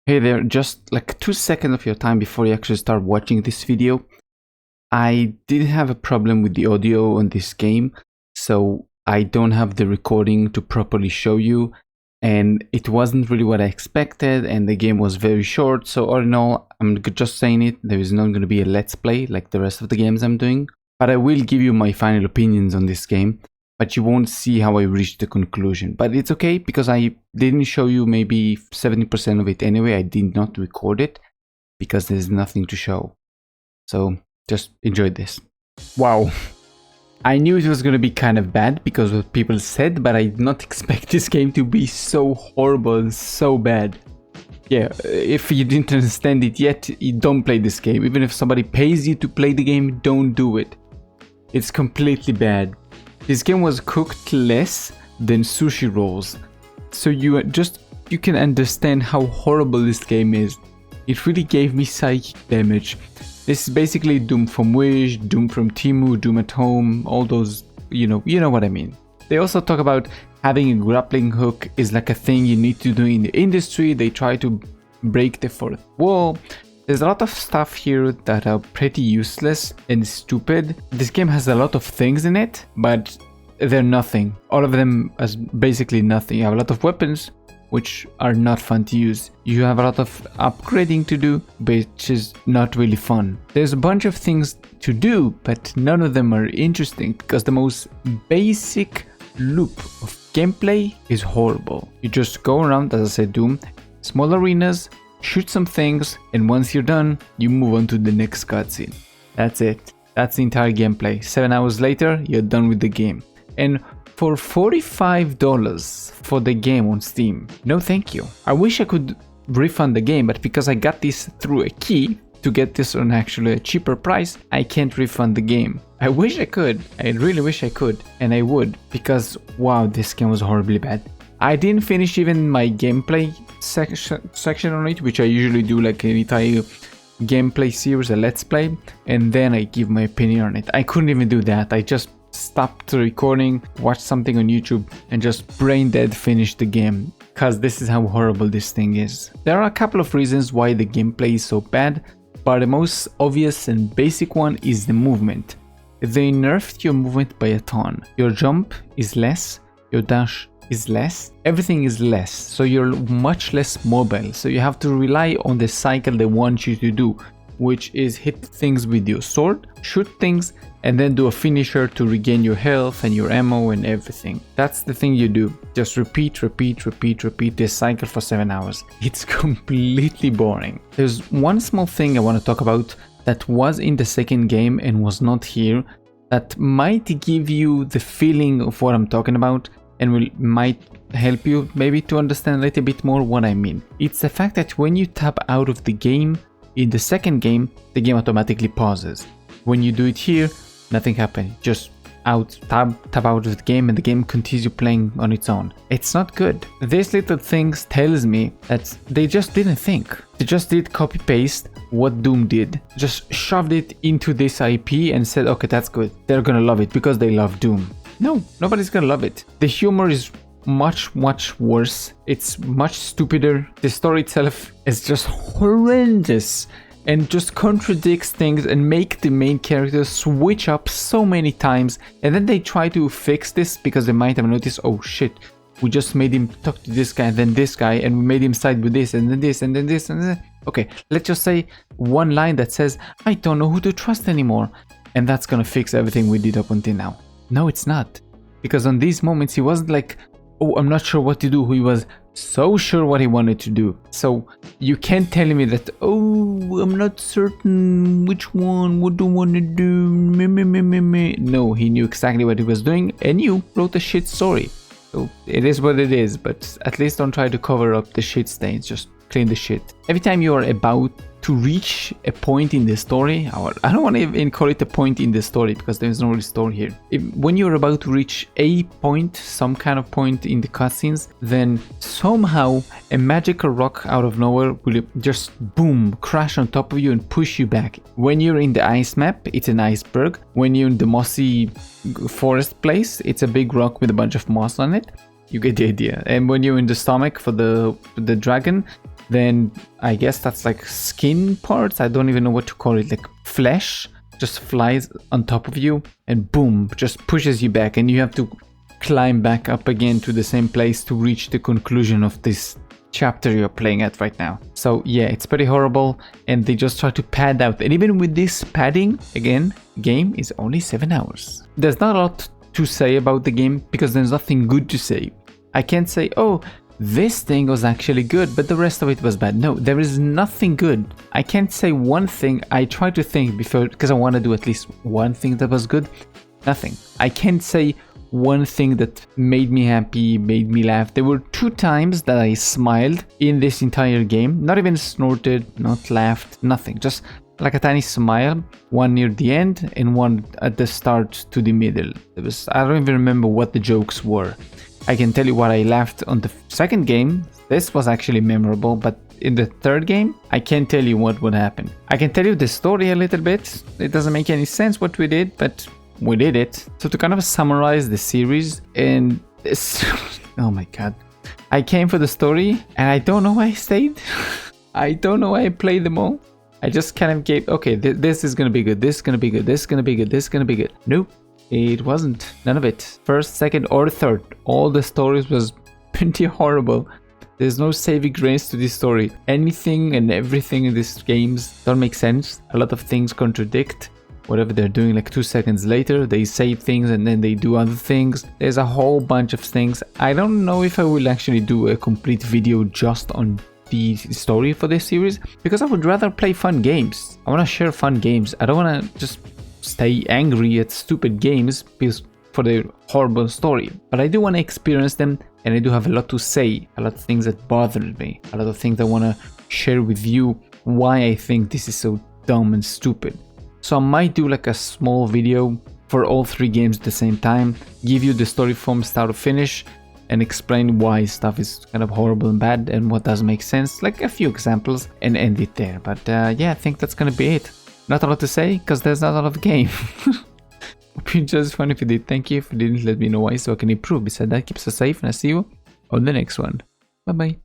Hey there, just like 2 seconds of your time before you actually start watching this video. I did have a problem with the audio on this game, so I don't have the recording to properly show you, and it wasn't really what I expected, and the game was very short, so all in all, I'm just saying it, there is not going to be a let's play like the rest of the games I'm doing, but I will give you my final opinions on this game. But you won't see how I reached the conclusion. But it's okay, because I didn't show you maybe 70% of it anyway. I did not record it, because there's nothing to show. So, just enjoy this. Wow. I knew it was going to be kind of bad, because of what people said, but I did not expect this game to be so horrible and so bad. Yeah, if you didn't understand it yet, you don't play this game. Even if somebody pays you to play the game, don't do it. It's completely bad. This game was cooked less than sushi rolls, so you can understand how horrible this game is. It really gave me psychic damage. This is basically Doom from Wish, Doom from Temu, Doom at Home, all those, you know what I mean. They also talk about having a grappling hook is like a thing you need to do in the industry. They try to break the fourth wall. There's a lot of stuff here that are pretty useless and stupid. This game has a lot of things in it, but they're nothing. All of them as basically nothing. You have a lot of weapons, which are not fun to use. You have a lot of upgrading to do, which is not really fun. There's a bunch of things to do, but none of them are interesting, because the most basic loop of gameplay is horrible. You just go around, as I said, Doom, small arenas, shoot some things, and once you're done, you move on to the next cutscene. That's it. That's the entire gameplay. 7 hours later, you're done with the game. And for $45 for the game on Steam, no thank you. I wish I could refund the game, but because I got this through a key to get this on actually a cheaper price, I can't refund the game. I wish I could. I really wish I could, and I would, because wow, this game was horribly bad. I didn't finish even my gameplay section on it, which I usually do, like an entire gameplay series, a let's play, and then I give my opinion on it. I couldn't even do that. I just stopped the recording, watched something on YouTube, and just brain dead finished the game, because this is how horrible this thing is. There are a couple of reasons why the gameplay is so bad, but the most obvious and basic one is the movement. They nerfed your movement by a ton. Your jump is less, your dash is less, everything is less, so you're much less mobile, so you have to rely on the cycle they want you to do, which is hit things with your sword, shoot things, and then do a finisher to regain your health and your ammo and everything. That's the thing you do. Just repeat this cycle for 7 hours. It's completely boring. There's one small thing I want to talk about that was in the second game and was not here, that might give you the feeling of what I'm talking about, and might help you maybe to understand a little bit more what I mean. It's the fact that when you tap out of the game, in the second game, the game automatically pauses. When you do it here, nothing happens. Just tap out of the game, and the game continues playing on its own. It's not good. These little things tells me that they just didn't think. They just did copy paste what Doom did. Just shoved it into this IP and said, okay, that's good. They're gonna love it because they love Doom. No, nobody's gonna love it. The humor is much worse. It's much stupider. The story itself is just horrendous and just contradicts things and make the main character switch up so many times, and then they try to fix this because they might have noticed, oh shit, we just made him talk to this guy and then this guy, and we made him side with this and then this and then this and then. Okay, let's just say one line that says, I don't know who to trust anymore, and that's gonna fix everything we did up until now. No, it's not. Because on these moments, he wasn't like, oh, I'm not sure what to do. He was so sure what he wanted to do. So you can't tell me that, oh, I'm not certain which one, what do I want to do, me. No, he knew exactly what he was doing, and you wrote a shit story. So it is what it is, but at least don't try to cover up the shit stains. Just clean the shit. Every time you are about to reach a point in the story, or I don't want to even call it a point in the story because there is no real story here. When you're about to reach a point, some kind of point in the cutscenes, then somehow a magical rock out of nowhere will just boom, crash on top of you and push you back. When you're in the ice map, it's an iceberg. When you're in the mossy forest place, it's a big rock with a bunch of moss on it. You get the idea. And when you're in the stomach for the dragon, then I guess that's like skin parts. I don't even know what to call it, like flesh just flies on top of you and boom, just pushes you back, and you have to climb back up again to the same place to reach the conclusion of this chapter you're playing at right now. So yeah, it's pretty horrible, and they just try to pad out, and even with this padding, again, game is only 7 hours. There's not a lot to say about the game because there's nothing good to say. I can't say, oh, this thing was actually good, but the rest of it was bad. No, there is nothing good. I can't say one thing. I try to think before, because I want to do at least one thing that was good. Nothing. I can't say one thing that made me happy, made me laugh. There were 2 times that I smiled in this entire game. Not even snorted, not laughed, nothing. Just like a tiny smile. One near the end and one at the start to the middle. I don't even remember what the jokes were. I can tell you what I laughed on the second game. This was actually memorable, but in the third game, I can't tell you what would happen. I can tell you the story a little bit. It doesn't make any sense what we did, but we did it. So to kind of summarize the series, and this, oh my god. I came for the story, and I don't know why I stayed. I don't know why I played them all. I just kind of gave, okay, this is gonna be good, this is gonna be good, this is gonna be good, this is gonna be good. Nope. It wasn't. None of it. First, second, or third. All the stories was pretty horrible. There's no saving grace to this story. Anything and everything in these games don't make sense. A lot of things contradict whatever they're doing. Like 2 seconds later, they say things and then they do other things. There's a whole bunch of things. I don't know if I will actually do a complete video just on the story for this series, because I would rather play fun games. I want to share fun games. I don't want to just stay angry at stupid games because for their horrible story, but I do want to experience them, and I do have a lot to say, a lot of things that bothered me, a lot of things I want to share with you why I think this is so dumb and stupid. So I might do like a small video for all 3 games at the same time, give you the story from start to finish, and explain why stuff is kind of horrible and bad and what doesn't make sense, like a few examples, and end it there. But yeah, I think that's gonna be it. Not a lot to say, because there's not a lot of game. Hope you enjoyed this fun. If you did, thank you. If you didn't, let me know why so I can improve. Besides that, keep us safe, and I'll see you on the next one. Bye bye.